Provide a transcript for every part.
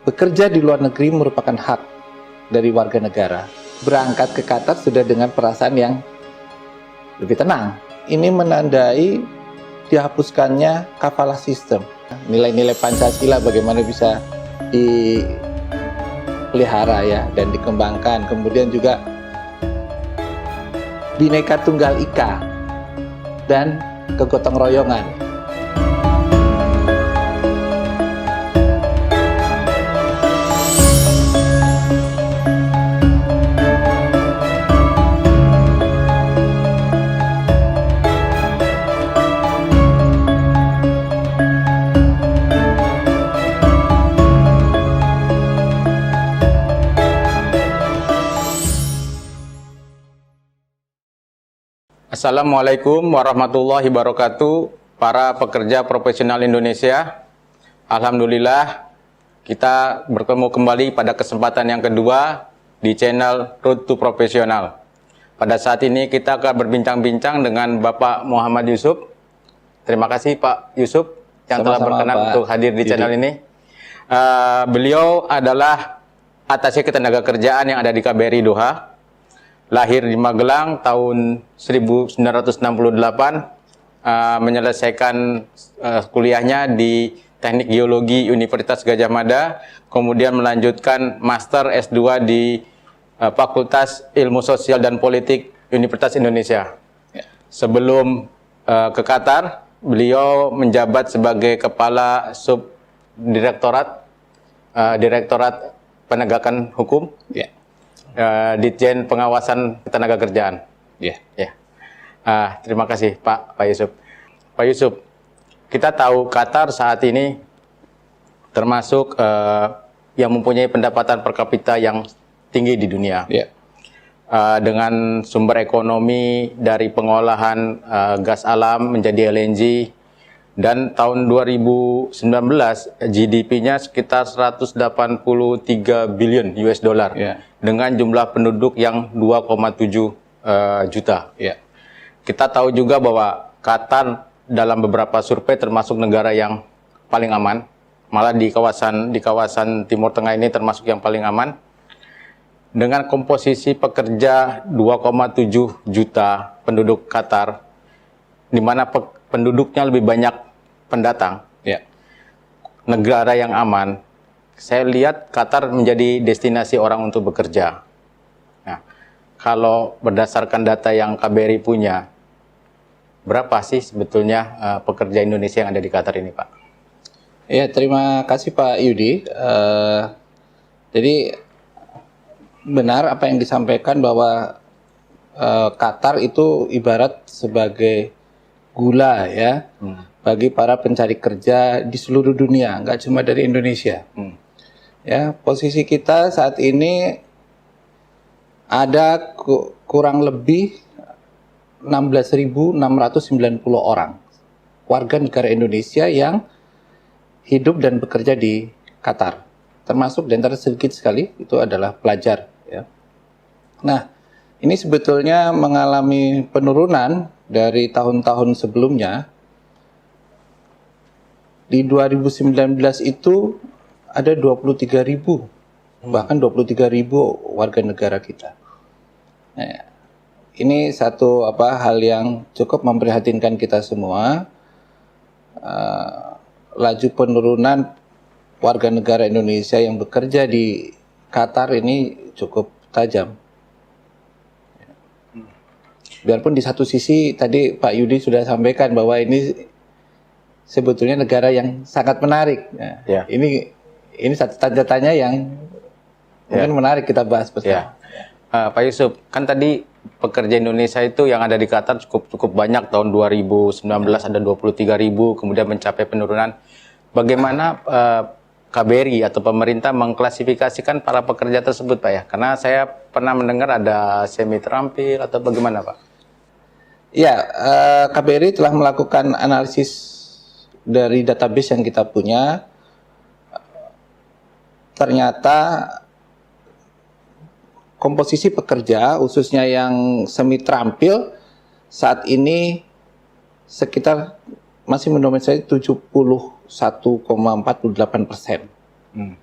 bekerja di luar negeri merupakan hak dari warga negara. Berangkat ke Qatar sudah dengan perasaan yang lebih tenang. Ini menandai dihapuskannya kafalah sistem. Nilai-nilai Pancasila bagaimana bisa dipelihara ya dan dikembangkan. Kemudian juga Bhinneka Tunggal Ika dan kegotong royongan. Assalamualaikum warahmatullahi wabarakatuh, para pekerja profesional Indonesia. Alhamdulillah, kita bertemu kembali pada kesempatan yang kedua di channel Road to Professional. Pada saat ini kita akan berbincang-bincang dengan Bapak Muhammad Yusuf. Terima kasih Pak Yusuf yang telah berkenan untuk hadir di channel ini. Beliau adalah atasnya ketenagakerjaan yang ada di KBRI Doha. Lahir di Magelang tahun 1968, menyelesaikan kuliahnya di Teknik Geologi Universitas Gadjah Mada, kemudian melanjutkan Master S2 di Fakultas Ilmu Sosial dan Politik Universitas Indonesia. Sebelum ke Qatar, beliau menjabat sebagai Kepala Subdirektorat Direktorat Penegakan Hukum. Ditjen Pengawasan Ketenagakerjaan. Terima kasih Pak Yusuf. Pak Yusuf, kita tahu Qatar saat ini termasuk yang mempunyai pendapatan per kapita yang tinggi di dunia. Dengan sumber ekonomi dari pengolahan gas alam menjadi LNG, dan tahun 2019 GDP-nya sekitar 183 billion US dollar dengan jumlah penduduk yang 2,7 juta. Kita tahu juga bahwa Qatar dalam beberapa survei termasuk negara yang paling aman, malah di kawasan Timur Tengah ini termasuk yang paling aman. Dengan komposisi pekerja 2,7 juta penduduk Qatar, di mana penduduknya lebih banyak pendatang, negara yang aman, saya lihat Qatar menjadi destinasi orang untuk bekerja. Nah, kalau berdasarkan data yang KBRI punya, berapa sih sebetulnya pekerja Indonesia yang ada di Qatar ini, Pak? Ya, terima kasih Pak Yudi. Jadi benar apa yang disampaikan bahwa Qatar itu ibarat sebagai gula ya. Bagi para pencari kerja di seluruh dunia, nggak cuma dari Indonesia. Ya, posisi kita saat ini ada kurang lebih 16.690 orang warga negara Indonesia yang hidup dan bekerja di Qatar. Termasuk di antara sedikit sekali itu adalah pelajar. Ya. Nah, ini sebetulnya mengalami penurunan dari tahun-tahun sebelumnya. Di 2019 itu ada 23.000, bahkan 23.000 warga negara kita. Nah, ini satu hal yang cukup memprihatinkan kita semua. Laju penurunan warga negara Indonesia yang bekerja di Qatar ini cukup tajam. Biarpun di satu sisi tadi Pak Yudi sudah sampaikan bahwa ini sebetulnya negara yang sangat menarik. Ini satu tanda tanya yang mungkin menarik kita bahas bersama. Pak Yusuf, kan tadi pekerja Indonesia itu yang ada di Qatar cukup banyak. Tahun 2019 ada 23.000, kemudian mencapai penurunan. Bagaimana KBRI atau pemerintah mengklasifikasikan para pekerja tersebut, Pak ya? Karena saya pernah mendengar ada semi terampil atau bagaimana, Pak? Ya, KBRI telah melakukan analisis dari database yang kita punya. Ternyata komposisi pekerja khususnya yang semi terampil saat ini sekitar masih mendominasi 71,48%.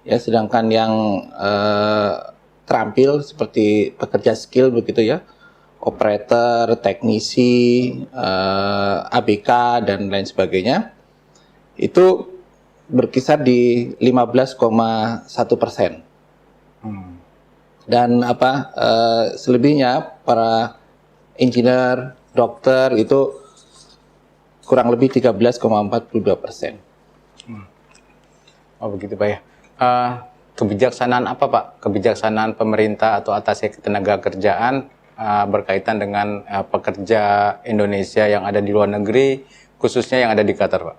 Ya, sedangkan yang terampil seperti pekerja skill begitu ya, operator, teknisi, ABK dan lain sebagainya, itu berkisar di 15,1%. Dan selebihnya para engineer, dokter itu kurang lebih 13,42%. Oh begitu Pak ya. Kebijaksanaan apa Pak? Kebijaksanaan pemerintah atau atas ketenaga kerjaan berkaitan dengan pekerja Indonesia yang ada di luar negeri, khususnya yang ada di Qatar Pak?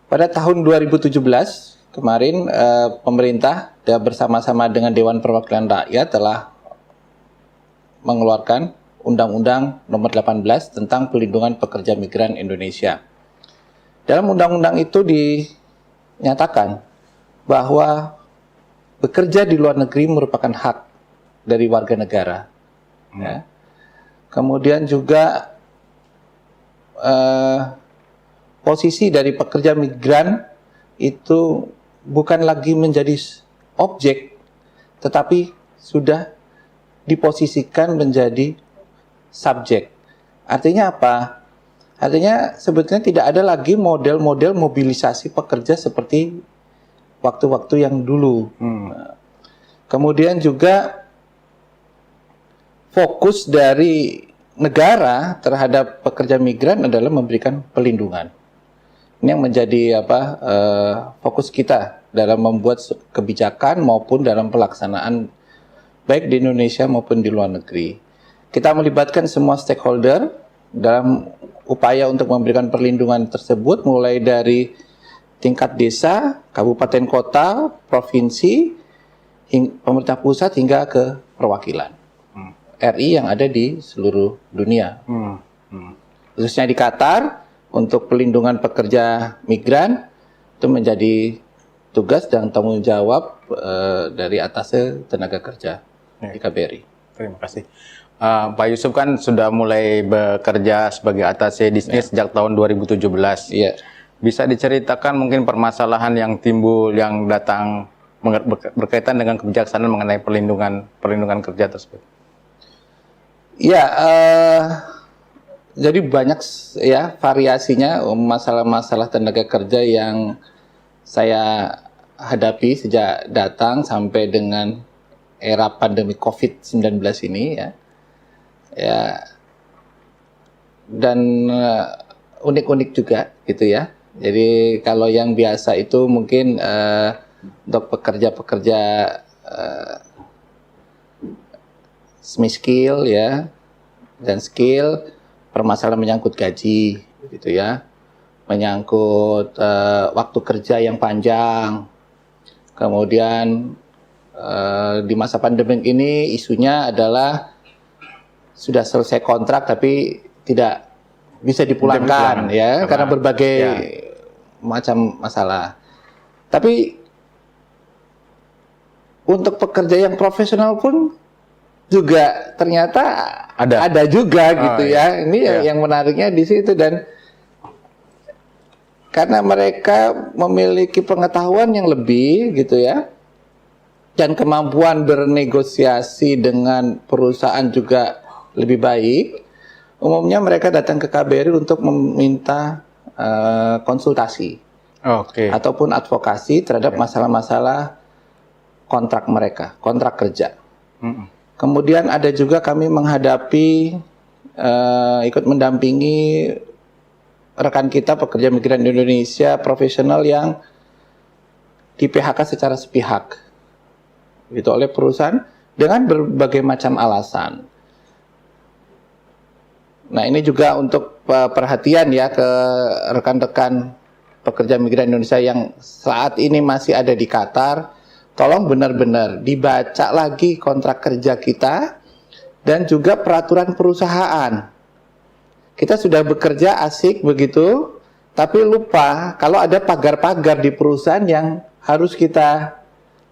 Pada tahun 2017 kemarin pemerintah bersama-sama dengan Dewan Perwakilan Rakyat telah mengeluarkan Undang-Undang Nomor 18 tentang Pelindungan Pekerja Migran Indonesia. Dalam undang-undang itu dinyatakan bahwa bekerja di luar negeri merupakan hak dari warga negara. Ya. Kemudian juga posisi dari pekerja migran itu bukan lagi menjadi objek, tetapi sudah diposisikan menjadi subjek. Artinya apa? Artinya sebetulnya tidak ada lagi model-model mobilisasi pekerja seperti waktu-waktu yang dulu. Kemudian juga fokus dari negara terhadap pekerja migran adalah memberikan perlindungan. Ini yang menjadi fokus kita dalam membuat kebijakan maupun dalam pelaksanaan baik di Indonesia maupun di luar negeri. Kita melibatkan semua stakeholder dalam upaya untuk memberikan perlindungan tersebut, mulai dari tingkat desa, kabupaten kota, provinsi, pemerintah pusat hingga ke perwakilan RI yang ada di seluruh dunia. Khususnya di Qatar, untuk pelindungan pekerja migran itu menjadi tugas dan tanggung jawab dari atasnya tenaga kerja di KBRI. Terima kasih. Pak Yusuf kan sudah mulai bekerja sebagai atasé bisnis sejak tahun 2017. Iya. Bisa diceritakan mungkin permasalahan yang timbul yang datang berkaitan dengan kebijaksanaan mengenai perlindungan kerja tersebut? Ya, jadi banyak ya variasinya masalah-masalah tenaga kerja yang saya hadapi sejak datang sampai dengan era pandemi COVID-19 ini ya. Ya, dan unik-unik juga gitu ya. Jadi kalau yang biasa itu mungkin untuk pekerja-pekerja semi-skill ya, dan skill, permasalahan menyangkut gaji gitu ya, menyangkut waktu kerja yang panjang. Kemudian di masa pandemi ini isunya adalah sudah selesai kontrak tapi tidak bisa dipulangkan ya karena berbagai macam masalah. Tapi untuk pekerja yang profesional pun juga ternyata ada juga gitu ya. Ini yang menariknya di situ, dan karena mereka memiliki pengetahuan yang lebih gitu ya, dan kemampuan bernegosiasi dengan perusahaan juga lebih baik, umumnya mereka datang ke KBRI untuk meminta konsultasi ataupun advokasi terhadap masalah-masalah kontrak mereka, kontrak kerja. Kemudian ada juga kami menghadapi, ikut mendampingi rekan kita pekerja migran Indonesia profesional yang di PHK secara sepihak gitu oleh perusahaan dengan berbagai macam alasan. Nah, ini juga untuk perhatian ya ke rekan-rekan pekerja migran Indonesia yang saat ini masih ada di Qatar. Tolong benar-benar dibaca lagi kontrak kerja kita dan juga peraturan perusahaan. Kita sudah bekerja asik begitu, tapi lupa kalau ada pagar-pagar di perusahaan yang harus kita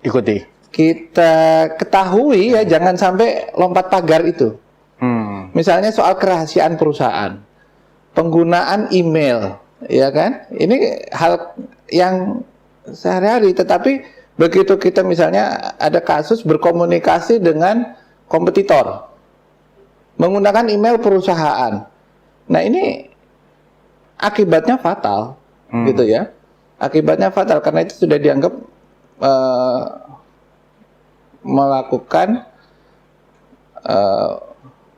ikuti. Kita ketahui ya, jangan sampai lompat pagar itu. Misalnya soal kerahasiaan perusahaan, penggunaan email, ya kan? Ini hal yang sehari-hari. Tetapi begitu kita misalnya ada kasus berkomunikasi dengan kompetitor menggunakan email perusahaan, nah ini akibatnya fatal, gitu ya. Akibatnya fatal karena itu sudah dianggap melakukan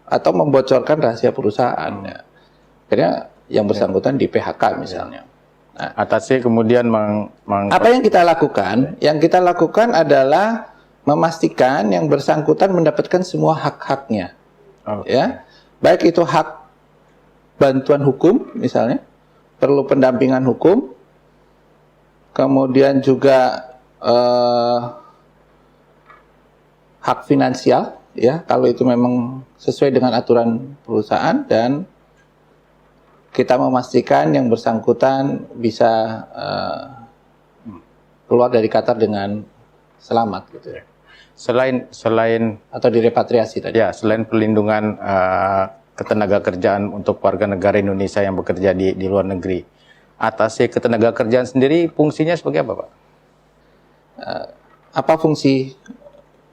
atau membocorkan rahasia perusahaan. Ya. Akhirnya yang bersangkutan di PHK misalnya. Nah, atasnya kemudian apa yang kita lakukan? Yang kita lakukan adalah memastikan yang bersangkutan mendapatkan semua hak-haknya, ya, baik itu hak bantuan hukum misalnya, perlu pendampingan hukum, kemudian juga hak finansial, ya, kalau itu memang sesuai dengan aturan perusahaan, dan kita memastikan yang bersangkutan bisa keluar dari Qatar dengan selamat, gitu. Selain atau direpatriasi tadi. Ya, selain perlindungan ketenaga kerjaan untuk warga negara Indonesia yang bekerja di luar negeri, atase ketenaga kerjaan sendiri fungsinya sebagai apa, Pak? Apa fungsi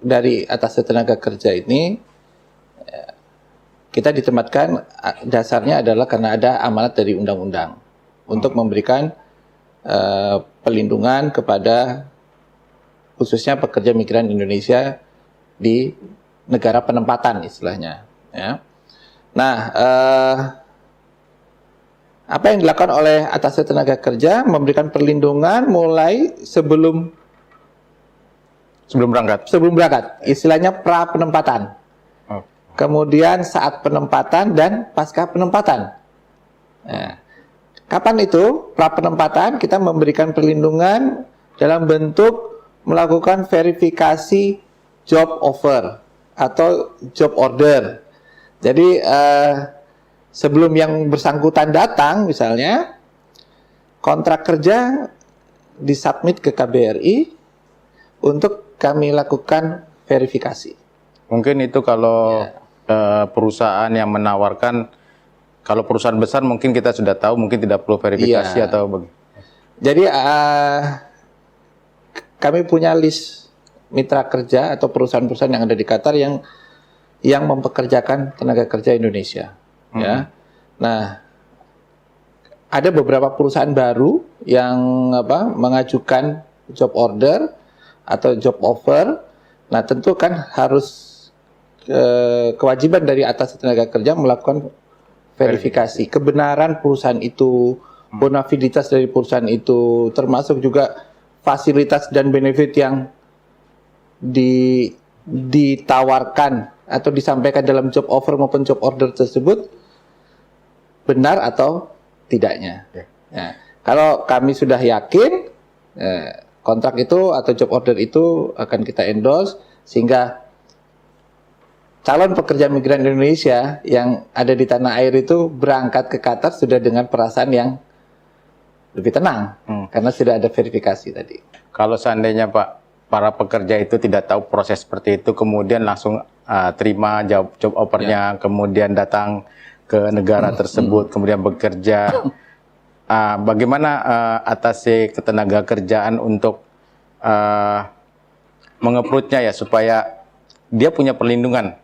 dari atase tenaga kerja ini? Kita ditempatkan, dasarnya adalah karena ada amanat dari undang-undang untuk memberikan pelindungan kepada khususnya pekerja migran Indonesia di negara penempatan istilahnya. Ya. Nah, apa yang dilakukan oleh atase tenaga kerja memberikan perlindungan mulai sebelum berangkat, istilahnya pra penempatan. Kemudian saat penempatan dan pasca penempatan. Nah, kapan itu pra penempatan? Kita memberikan perlindungan dalam bentuk melakukan verifikasi job offer atau job order. Jadi sebelum yang bersangkutan datang misalnya, kontrak kerja disubmit ke KBRI untuk kami lakukan verifikasi. Mungkin itu kalau perusahaan yang menawarkan, kalau perusahaan besar mungkin kita sudah tahu, mungkin tidak perlu verifikasi atau bagaimana. Jadi kami punya list mitra kerja atau perusahaan-perusahaan yang ada di Qatar yang mempekerjakan tenaga kerja Indonesia. Ya. Nah, ada beberapa perusahaan baru yang mengajukan job order atau job offer. Nah, tentu kan harus kewajiban dari atas tenaga kerja melakukan verifikasi kebenaran perusahaan itu, bonafiditas dari perusahaan itu, termasuk juga fasilitas dan benefit yang ditawarkan atau disampaikan dalam job offer maupun job order tersebut benar atau tidaknya. Nah, kalau kami sudah yakin kontrak itu atau job order itu akan kita endorse, sehingga calon pekerja migran Indonesia yang ada di tanah air itu berangkat ke Qatar sudah dengan perasaan yang lebih tenang, karena sudah ada verifikasi tadi. Kalau seandainya Pak, para pekerja itu tidak tahu proses seperti itu, kemudian langsung terima job offer-nya, kemudian datang ke negara tersebut, kemudian bekerja, bagaimana atase ketenaga kerjaan untuk mengeprutnya ya, supaya dia punya perlindungan?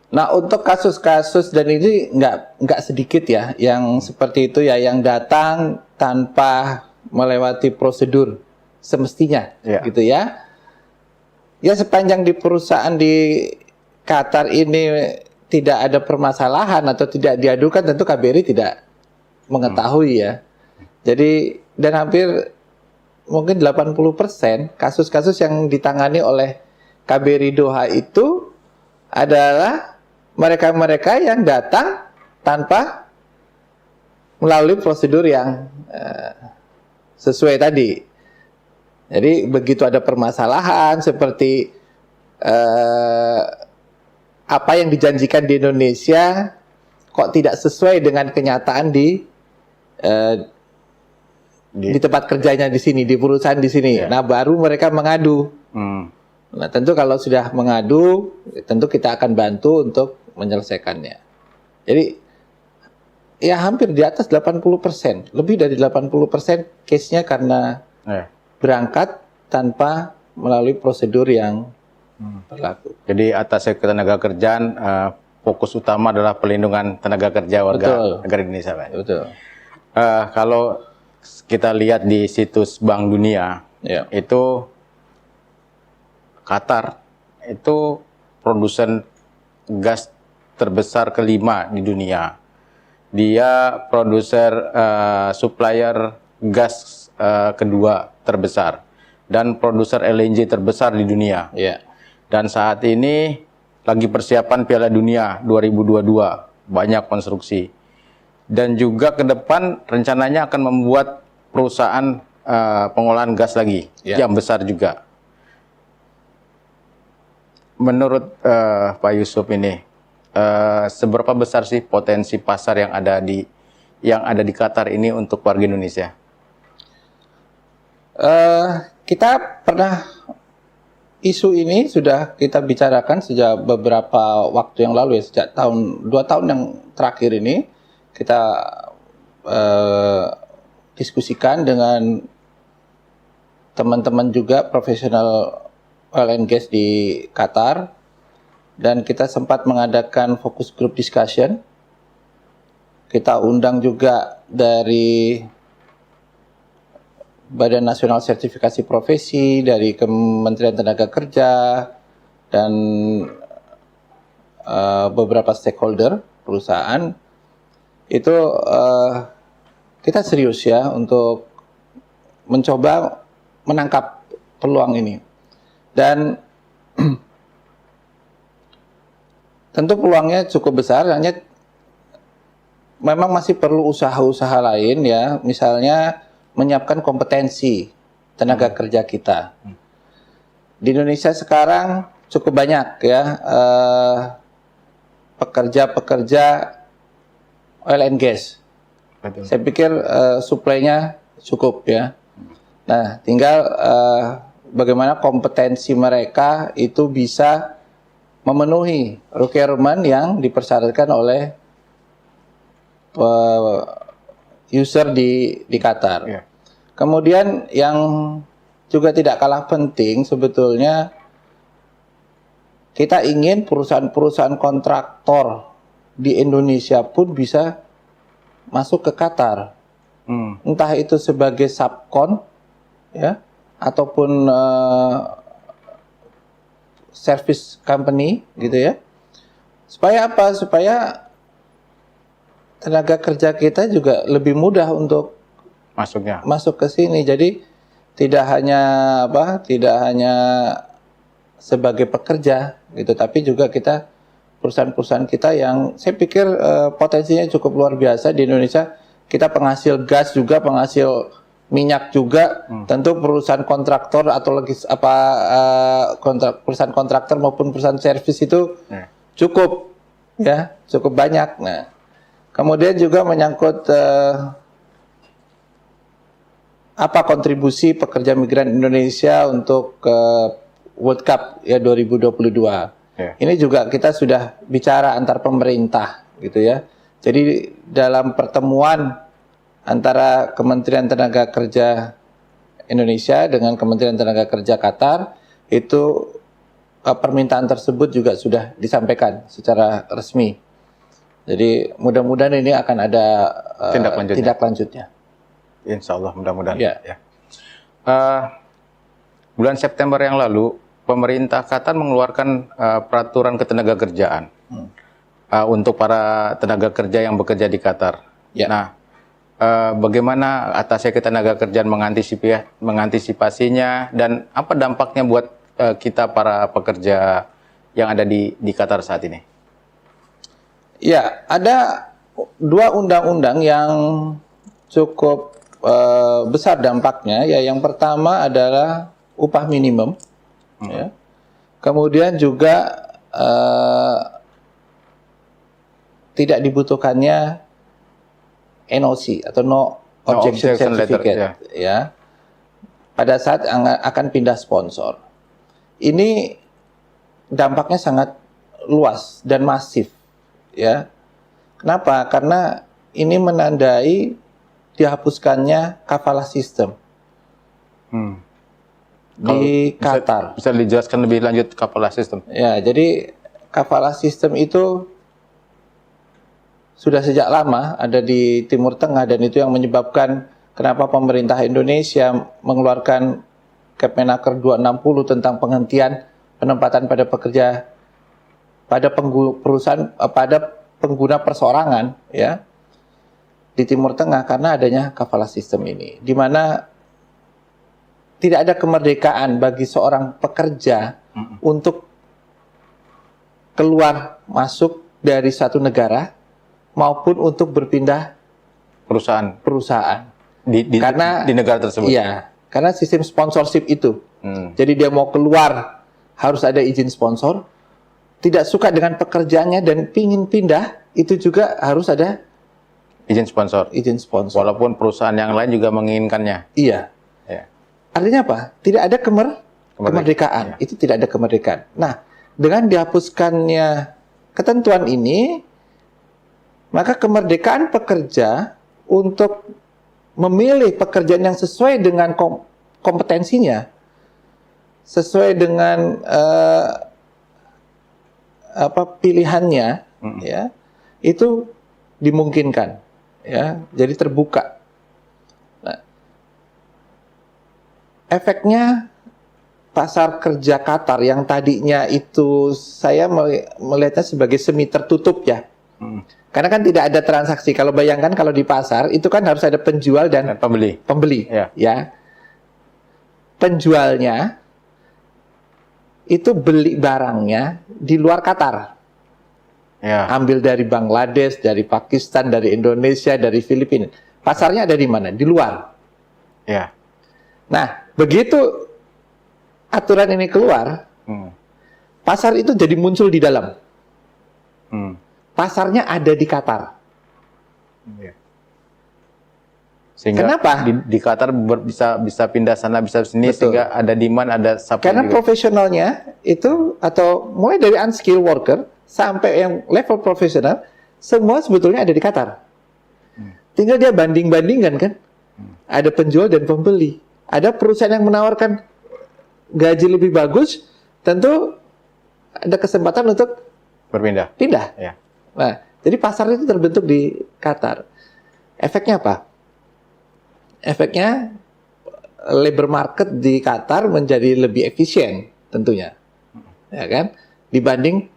Nah, untuk kasus-kasus dan ini nggak sedikit ya yang seperti itu ya, yang datang tanpa melewati prosedur semestinya, gitu ya. Ya, sepanjang di perusahaan di Qatar ini tidak ada permasalahan atau tidak diadukan, tentu KBRI tidak mengetahui ya. Jadi, dan hampir mungkin 80% kasus-kasus yang ditangani oleh KBRI Doha itu adalah mereka-mereka yang datang tanpa melalui prosedur yang sesuai tadi. Jadi begitu ada permasalahan seperti apa yang dijanjikan di Indonesia kok tidak sesuai dengan kenyataan di tempat kerjanya di sini, di perusahaan di sini. Nah, baru mereka mengadu. Nah, tentu kalau sudah mengadu, tentu kita akan bantu untuk menyelesaikannya. Jadi, ya hampir di atas 80%, lebih dari 80% case-nya karena berangkat tanpa melalui prosedur yang berlaku. Jadi atas ketenagakerjaan fokus utama adalah pelindungan tenaga kerja warga negara Indonesia, Pak. Betul. Kalau kita lihat di situs Bank Dunia, itu Qatar itu produsen gas terbesar kelima di dunia. Dia produser supplier gas kedua terbesar dan produser LNG terbesar di dunia. Dan saat ini lagi persiapan Piala Dunia 2022, banyak konstruksi. Dan juga ke depan rencananya akan membuat perusahaan pengolahan gas lagi yang besar juga. Menurut Pak Yusuf ini, seberapa besar sih potensi pasar yang ada di Qatar ini untuk warga Indonesia? Kita pernah isu ini sudah kita bicarakan sejak beberapa waktu yang lalu ya, sejak 2 tahun yang terakhir ini kita diskusikan dengan teman-teman juga profesional oil and gas di Qatar, dan kita sempat mengadakan focus group discussion. Kita undang juga dari Badan Nasional Sertifikasi Profesi, dari Kementerian Tenaga Kerja, dan beberapa stakeholder perusahaan. Itu kita serius ya untuk mencoba menangkap peluang ini. Dan tentu peluangnya cukup besar, hanya memang masih perlu usaha-usaha lain ya, misalnya menyiapkan kompetensi tenaga kerja kita. Di Indonesia sekarang cukup banyak ya pekerja-pekerja oil and gas. Betul. Saya pikir suplainya cukup ya. Nah, tinggal bagaimana kompetensi mereka itu bisa memenuhi requirement yang dipersyaratkan oleh user di Qatar. Kemudian yang juga tidak kalah penting sebetulnya, kita ingin perusahaan-perusahaan kontraktor di Indonesia pun bisa masuk ke Qatar. Entah itu sebagai subkon ya, ataupun service company gitu ya. Supaya apa? Supaya tenaga kerja kita juga lebih mudah untuk masuk ke sini. Jadi tidak hanya sebagai pekerja gitu, tapi juga kita perusahaan-perusahaan kita yang saya pikir potensinya cukup luar biasa di Indonesia. Kita penghasil gas juga, penghasil minyak juga. Tentu perusahaan kontraktor atau perusahaan kontraktor maupun perusahaan servis itu cukup banyak. Nah, kemudian juga menyangkut apa kontribusi pekerja migran Indonesia untuk World Cup ya 2022. Ini juga kita sudah bicara antar pemerintah gitu ya. Jadi dalam pertemuan antara Kementerian Tenaga Kerja Indonesia dengan Kementerian Tenaga Kerja Qatar, itu permintaan tersebut juga sudah disampaikan secara resmi. Jadi mudah-mudahan ini akan ada tindak lanjutnya. Insya Allah, mudah-mudahan. Bulan September yang lalu, pemerintah Qatar mengeluarkan peraturan ketenagakerjaan untuk para tenaga kerja yang bekerja di Qatar. Nah, bagaimana atasnya ketenagakerjaan mengantisipasinya, dan apa dampaknya buat kita para pekerja yang ada di Qatar saat ini? Ya, ada 2 undang-undang yang cukup besar dampaknya. Ya, yang pertama adalah upah minimum. Ya. Kemudian juga tidak dibutuhkannya NOC atau No Objection Certificate ya, pada saat akan pindah sponsor. Ini dampaknya sangat luas dan masif ya. Kenapa? Karena ini menandai dihapuskannya kafalah sistem. di Qatar. Bisa dijelaskan lebih lanjut kafala sistem? Ya, jadi kafala sistem itu sudah sejak lama ada di Timur Tengah, dan itu yang menyebabkan kenapa pemerintah Indonesia mengeluarkan Kepmenaker 260 tentang penghentian penempatan pada pekerja pada pengguna perseorangan, ya, di Timur Tengah, karena adanya kafala sistem ini, di mana tidak ada kemerdekaan bagi seorang pekerja untuk keluar masuk dari satu negara maupun untuk berpindah perusahaan karena di negara tersebut. Iya, karena sistem sponsorship itu. Jadi dia mau keluar harus ada izin sponsor. Tidak suka dengan pekerjaannya dan pingin pindah, itu juga harus ada izin sponsor. Walaupun perusahaan yang lain juga menginginkannya. Iya. Ya. Artinya apa? Tidak ada kemerdekaan. Ya. Itu tidak ada kemerdekaan. Nah, dengan dihapuskannya ketentuan ini, maka kemerdekaan pekerja untuk memilih pekerjaan yang sesuai dengan kompetensinya, sesuai dengan pilihannya, ya, itu dimungkinkan, ya, jadi terbuka. Nah, efeknya pasar kerja Qatar yang tadinya itu saya melihatnya sebagai semi tertutup, ya. Karena kan tidak ada transaksi. Kalau bayangkan kalau di pasar itu kan harus ada penjual dan pembeli, ya. Penjualnya itu beli barangnya di luar Qatar. Ya. Ambil dari Bangladesh, dari Pakistan, dari Indonesia, dari Filipina. Pasarnya ada di mana? Di luar. Ya. Nah, begitu aturan ini keluar, pasar itu jadi muncul di dalam. Pasarnya ada di Qatar. Sehingga kenapa? Di Qatar bisa pindah sana, bisa sini. Betul. Sehingga ada demand, ada supply. Karena juga profesionalnya itu, atau mulai dari unskilled worker sampai yang level profesional, semua sebetulnya ada di Qatar. Tinggal dia banding-bandingkan, kan? Ada penjual dan pembeli. Ada perusahaan yang menawarkan gaji lebih bagus, tentu ada kesempatan untuk pindah. Ya. Nah, jadi pasar itu terbentuk di Qatar. Efeknya apa? Efeknya labor market di Qatar menjadi lebih efisien tentunya, ya kan? Dibanding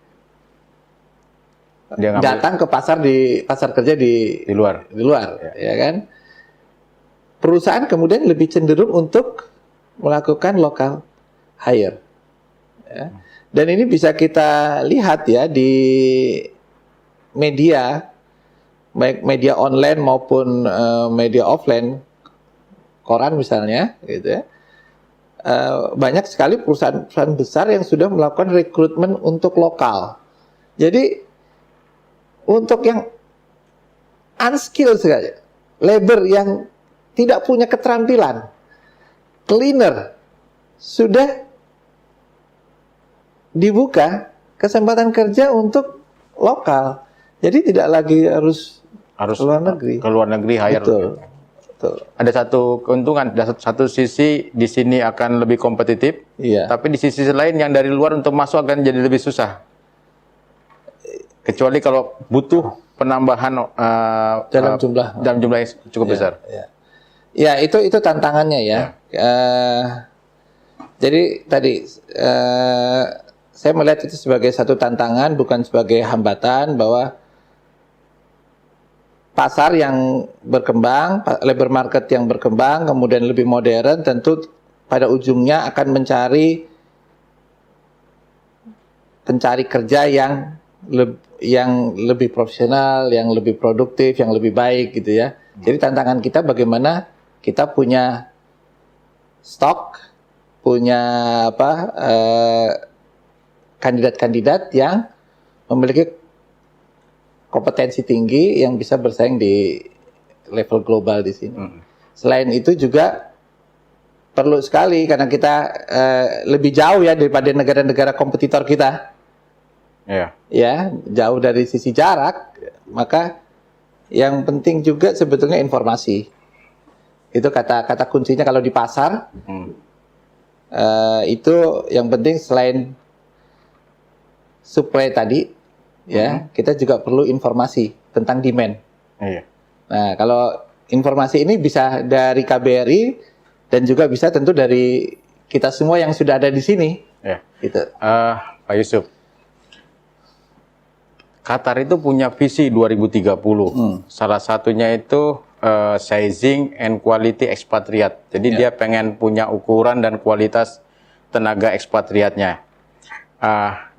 datang ke pasar kerja di luar, ya kan? Perusahaan kemudian lebih cenderung untuk melakukan local hire, ya. Dan ini bisa kita lihat, ya, di media, baik media online maupun media offline, koran misalnya, gitu ya. Banyak sekali perusahaan besar yang sudah melakukan rekrutmen untuk lokal. Jadi untuk yang unskilled sekali, labor yang tidak punya keterampilan, cleaner, sudah dibuka kesempatan kerja untuk lokal. Jadi tidak lagi harus ke luar negeri hire. Betul. Ada satu keuntungan, satu sisi di sini akan lebih kompetitif, tapi di sisi lain yang dari luar untuk masuk akan jadi lebih susah. Kecuali kalau butuh penambahan dalam jumlah yang cukup besar. Ya, itu tantangannya, ya. Jadi tadi saya melihat itu sebagai satu tantangan, bukan sebagai hambatan, bahwa pasar yang berkembang, labor market yang berkembang, kemudian lebih modern, tentu pada ujungnya akan mencari pencari kerja yang lebih profesional, yang lebih produktif, yang lebih baik, gitu ya. Jadi tantangan kita bagaimana kita punya stok, punya kandidat-kandidat yang memiliki kompetensi tinggi yang bisa bersaing di level global di sini. Selain itu juga perlu sekali, karena kita lebih jauh, ya, daripada negara-negara kompetitor kita. Ya, jauh dari sisi jarak, maka yang penting juga sebetulnya informasi. Itu kata kuncinya kalau di pasar. Itu yang penting selain supply tadi, ya kita juga perlu informasi tentang demand. Iya. Nah, kalau informasi ini bisa dari KBRI dan juga bisa tentu dari kita semua yang sudah ada di sini. Ya. Gitu. Pak Yusuf, Qatar itu punya visi 2030. Salah satunya itu sizing and quality expatriate. Jadi dia pengen punya ukuran dan kualitas tenaga ekspatriatnya.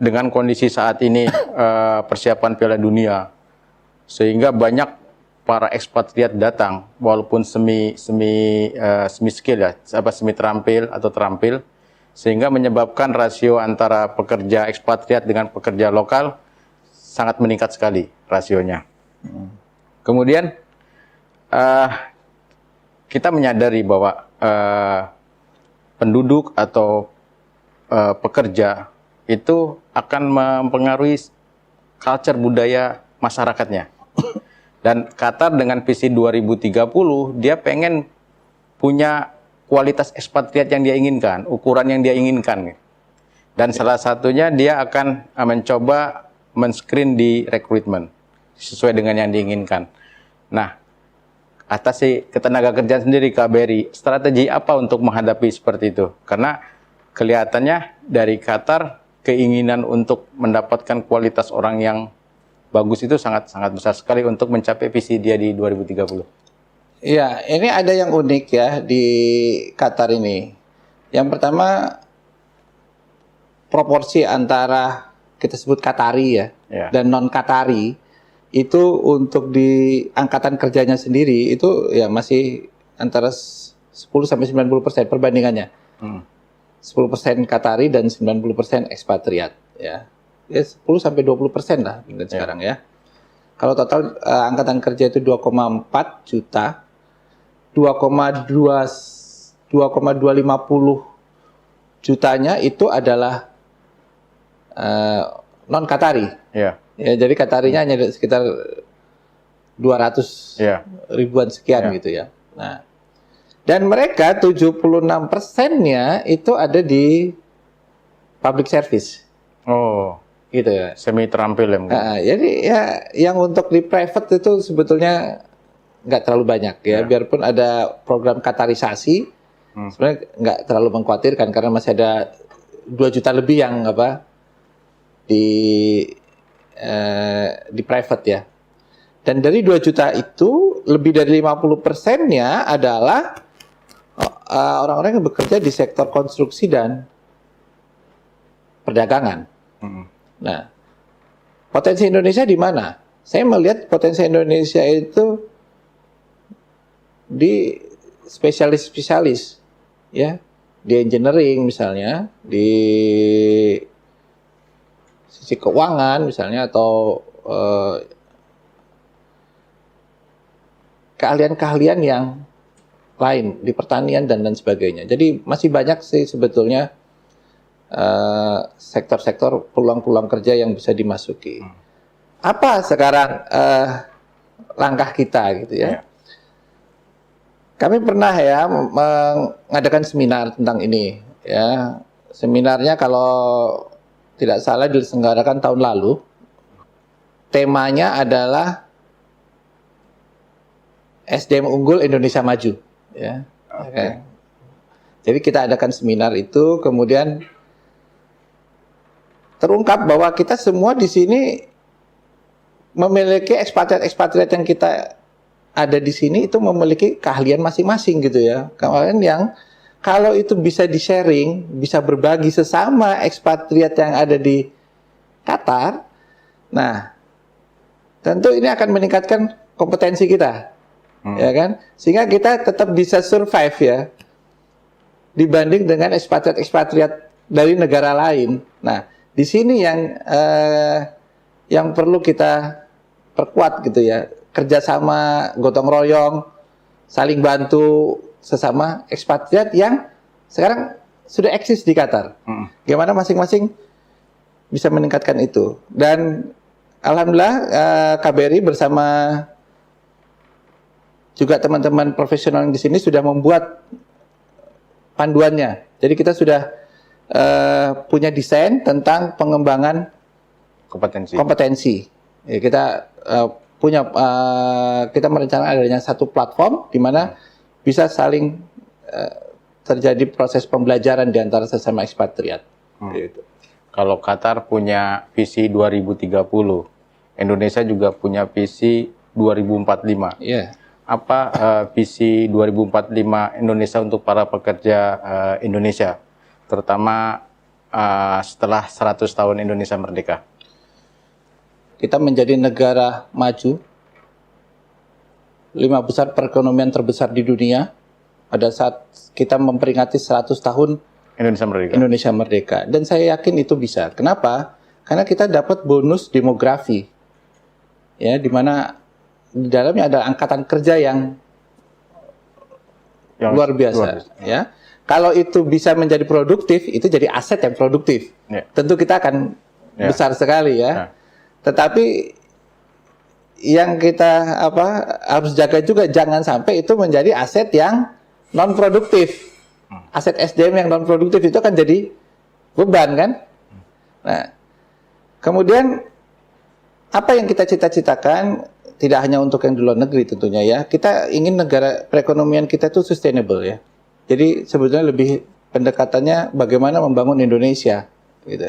Dengan kondisi saat ini persiapan Piala Dunia, sehingga banyak para ekspatriat datang, walaupun semi skill ya, semi terampil atau terampil, sehingga menyebabkan rasio antara pekerja ekspatriat dengan pekerja lokal sangat meningkat sekali rasionya. Kemudian kita menyadari bahwa penduduk atau pekerja itu akan mempengaruhi culture budaya masyarakatnya. Dan Qatar dengan visi 2030, dia pengen punya kualitas ekspatriat yang dia inginkan, ukuran yang dia inginkan. Dan salah satunya dia akan mencoba men-screen di rekrutmen sesuai dengan yang diinginkan. Nah, atas si ketenaga kerjaan sendiri KBRI, strategi apa untuk menghadapi seperti itu? Karena kelihatannya dari Qatar keinginan untuk mendapatkan kualitas orang yang bagus itu sangat besar sekali untuk mencapai visi dia di 2030. Iya, ini ada yang unik ya di Qatar ini. Yang pertama, proporsi antara kita sebut Qatari ya, dan non-Qatari itu untuk di angkatan kerjanya sendiri itu ya masih antara 10-90% perbandingannya. 10% Qatari dan 90% ekspatriat ya. Ya 10-20% lah sekarang ya. Kalau total angkatan kerja itu 2,4 juta, 2,250 jutanya itu adalah non Qatari. Ya, jadi Qatarinya hanya sekitar 200 ribuan sekian gitu ya. Nah, dan mereka 76%-nya itu ada di public service. Oh, gitu ya. Semi terampil ya mungkin. Jadi ya yang untuk di private itu sebetulnya nggak terlalu banyak ya. Biarpun ada program Qatarisasi, sebenarnya nggak terlalu mengkhawatirkan karena masih ada 2 juta lebih yang di private ya. Dan dari 2 juta itu lebih dari 50%-nya adalah orang-orang yang bekerja di sektor konstruksi dan perdagangan. Nah, potensi Indonesia di mana? Saya melihat potensi Indonesia itu di spesialis-spesialis, ya, di engineering misalnya, di sisi keuangan misalnya, atau keahlian-keahlian yang lain di pertanian dan lain sebagainya. Jadi masih banyak sih sebetulnya sektor-sektor peluang-peluang kerja yang bisa dimasuki. Apa sekarang langkah kita gitu ya? Kami pernah ya mengadakan seminar tentang ini ya. Seminarnya kalau tidak salah diselenggarakan tahun lalu. Temanya adalah SDM unggul Indonesia maju ya. Jadi kita adakan seminar itu, kemudian terungkap bahwa kita semua di sini memiliki ekspatriat yang kita ada di sini itu memiliki keahlian masing-masing gitu ya. Keahlian yang kalau itu bisa di-sharing, bisa berbagi sesama ekspatriat yang ada di Qatar, nah tentu ini akan meningkatkan kompetensi kita, ya kan? Sehingga kita tetap bisa survive ya, dibanding dengan ekspatriat dari negara lain. Nah, di sini yang perlu kita perkuat gitu ya, kerjasama, gotong royong, saling bantu sesama ekspatriat yang sekarang sudah eksis di Qatar. Gimana masing-masing bisa meningkatkan itu. Dan alhamdulillah KBRI bersama juga teman-teman profesional yang di sini sudah membuat panduannya. Jadi kita sudah punya desain tentang pengembangan kompetensi. Ya, kita kita merencanakan adanya satu platform di mana bisa saling terjadi proses pembelajaran di antara sesama ekspatriat. Gitu. Kalau Qatar punya visi 2030, Indonesia juga punya visi 2045. Yeah. Apa visi 2045 Indonesia untuk para pekerja Indonesia, terutama setelah 100 tahun Indonesia merdeka? Kita menjadi negara maju, 5 besar perekonomian terbesar di dunia pada saat kita memperingati 100 tahun Indonesia merdeka. Dan saya yakin itu bisa. Kenapa? Karena kita dapat bonus demografi, ya, di mana di dalamnya ada angkatan kerja yang luar biasa. Ya, kalau itu bisa menjadi produktif, itu jadi aset yang produktif. Tentu kita akan besar sekali, ya. Tetapi yang kita harus jaga juga jangan sampai itu menjadi aset yang non produktif. Aset SDM yang non produktif itu akan jadi beban, kan? Nah, kemudian apa yang kita cita-citakan tidak hanya untuk yang di luar negeri tentunya, ya. Kita ingin negara perekonomian kita itu sustainable, ya. Jadi sebetulnya lebih pendekatannya bagaimana membangun Indonesia, gitu.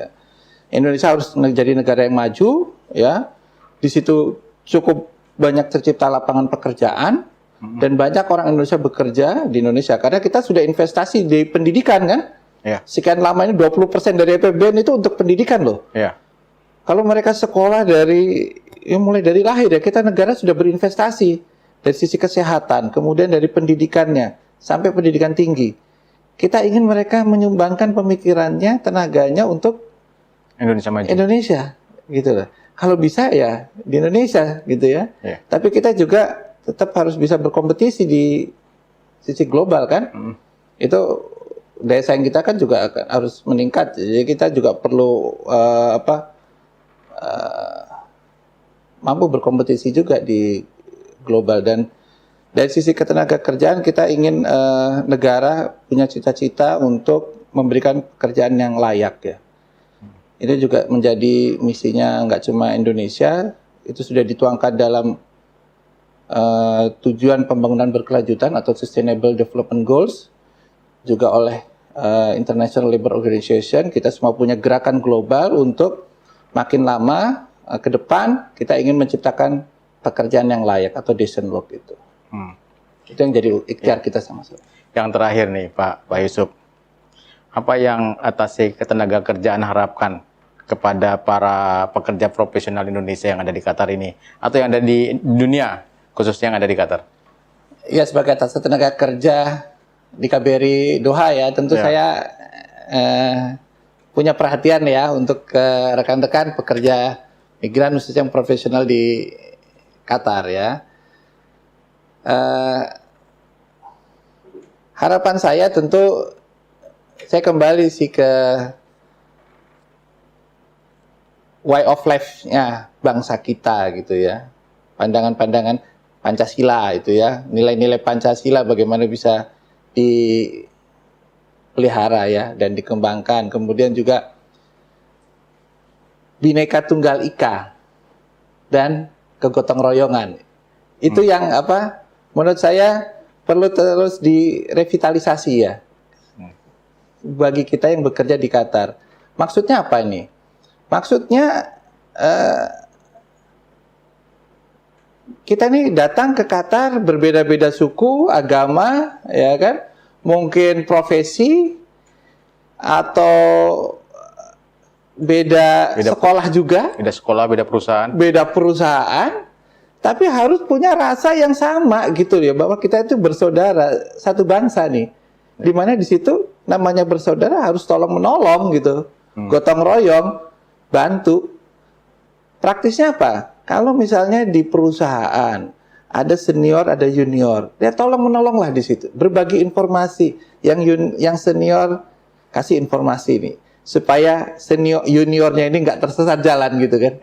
Indonesia harus menjadi negara yang maju, ya. Di situ cukup banyak tercipta lapangan pekerjaan dan banyak orang Indonesia bekerja di Indonesia karena kita sudah investasi di pendidikan, kan? Sekian lama ini 20% dari APBN itu untuk pendidikan, loh. Kalau mereka sekolah mulai dari lahir, ya, kita negara sudah berinvestasi dari sisi kesehatan, kemudian dari pendidikannya sampai pendidikan tinggi. Kita ingin mereka menyumbangkan pemikirannya, tenaganya untuk Indonesia, gitu loh. Kalau bisa ya di Indonesia, gitu ya. Tapi kita juga tetap harus bisa berkompetisi di sisi global, kan? Itu daya saing kita kan juga harus meningkat. Jadi kita juga perlu mampu berkompetisi juga di global. Dan dari sisi ketenaga kerjaan kita ingin negara punya cita-cita untuk memberikan pekerjaan yang layak, ya. Itu juga menjadi misinya nggak cuma Indonesia, itu sudah dituangkan dalam tujuan pembangunan berkelanjutan atau Sustainable Development Goals, juga oleh International Labour Organization. Kita semua punya gerakan global untuk makin lama ke depan kita ingin menciptakan pekerjaan yang layak atau decent work itu. Itu yang jadi ikhtiar kita sama-sama. Yang terakhir nih Pak Yusuf, apa yang Atase Ketenaga Kerjaan harapkan kepada para pekerja profesional Indonesia yang ada di Qatar ini, atau yang ada di dunia, khususnya yang ada di Qatar? Ya, sebagai Atase Tenaga Kerja di KBRI Doha, ya, tentu saya punya perhatian, ya, untuk rekan-rekan pekerja migran khususnya yang profesional di Qatar, ya. Harapan saya tentu saya kembali sih ke way of life-nya bangsa kita, gitu ya. Pandangan-pandangan Pancasila itu, ya. Nilai-nilai Pancasila bagaimana bisa dipelihara, ya, dan dikembangkan. Kemudian juga Bhinneka Tunggal Ika dan kegotong royongan. Itu yang menurut saya perlu terus direvitalisasi, ya, bagi kita yang bekerja di Qatar. Maksudnya apa ini? Maksudnya kita ini datang ke Qatar berbeda-beda suku, agama, ya kan? Mungkin profesi atau beda sekolah juga. Beda sekolah, beda perusahaan. Beda perusahaan, tapi harus punya rasa yang sama, gitu ya, bahwa kita itu bersaudara, satu bangsa nih. Dimana di situ namanya bersaudara harus tolong menolong, gitu. Gotong royong, bantu. Praktisnya apa? Kalau misalnya di perusahaan ada senior, ada junior, ya tolong menolonglah di situ. Berbagi informasi, yang senior kasih informasi nih, supaya senior juniornya ini nggak tersesat jalan, gitu kan?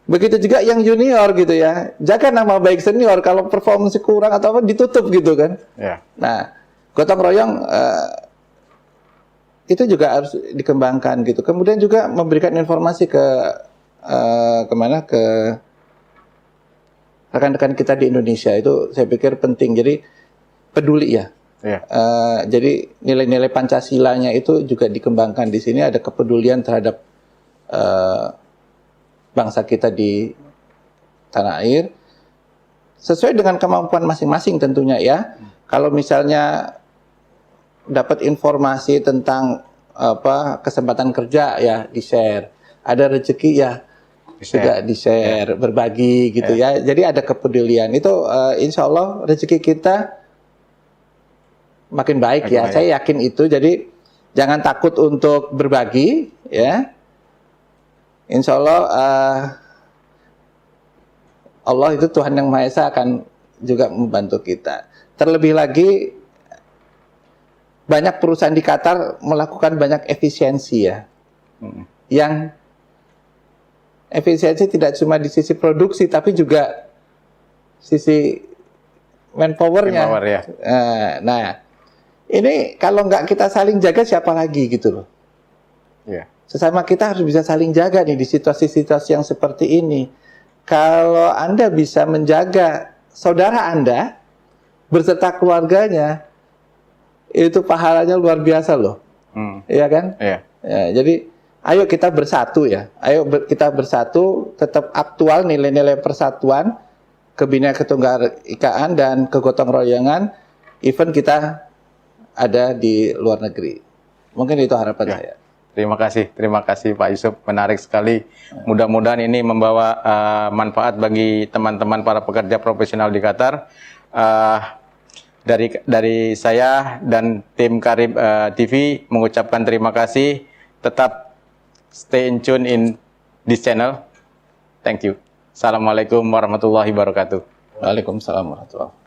Begitu juga yang junior gitu ya. Jaga nama baik senior, kalau performance kurang atau apa ditutup gitu kan. Ya. Nah, gotong royong itu juga harus dikembangkan gitu. Kemudian juga memberikan informasi ke kemana, ke rekan-rekan kita di Indonesia, itu saya pikir penting. Jadi peduli ya. Ya. Jadi nilai-nilai Pancasilanya itu juga dikembangkan di sini, ada kepedulian terhadap bangsa kita di tanah air sesuai dengan kemampuan masing-masing tentunya ya. Kalau misalnya dapat informasi tentang kesempatan kerja ya di-share, ada rezeki ya juga di-share, berbagi gitu ya. Jadi ada kepedulian itu, insya Allah rezeki kita makin baik ya. Saya yakin itu. Jadi jangan takut untuk berbagi ya. Insya Allah Allah itu Tuhan yang Maha Esa akan juga membantu kita. Terlebih lagi banyak perusahaan di Qatar melakukan banyak efisiensi ya. Yang efisiensi tidak cuma di sisi produksi tapi juga sisi manpower-nya. Ya. Nah, ini kalau nggak kita saling jaga siapa lagi gitu loh. Ya. Sesama kita harus bisa saling jaga nih di situasi-situasi yang seperti ini. Kalau Anda bisa menjaga saudara Anda berserta keluarganya, itu pahalanya luar biasa loh. Iya kan? Iya. Ya, jadi ayo kita bersatu ya. Ayo kita bersatu, tetap aktual nilai-nilai persatuan, Kebinekaan Ketunggal Ikaan dan kegotong royongan, even kita ada di luar negeri. Mungkin itu harapan saya. Terima kasih Pak Yusuf, menarik sekali. Mudah-mudahan ini membawa manfaat bagi teman-teman para pekerja profesional di Qatar. Dari saya dan tim Karib TV mengucapkan terima kasih. Tetap stay in tune in this channel. Thank you. Assalamualaikum warahmatullahi wabarakatuh. Waalaikumsalam warahmatullahi wabarakatuh.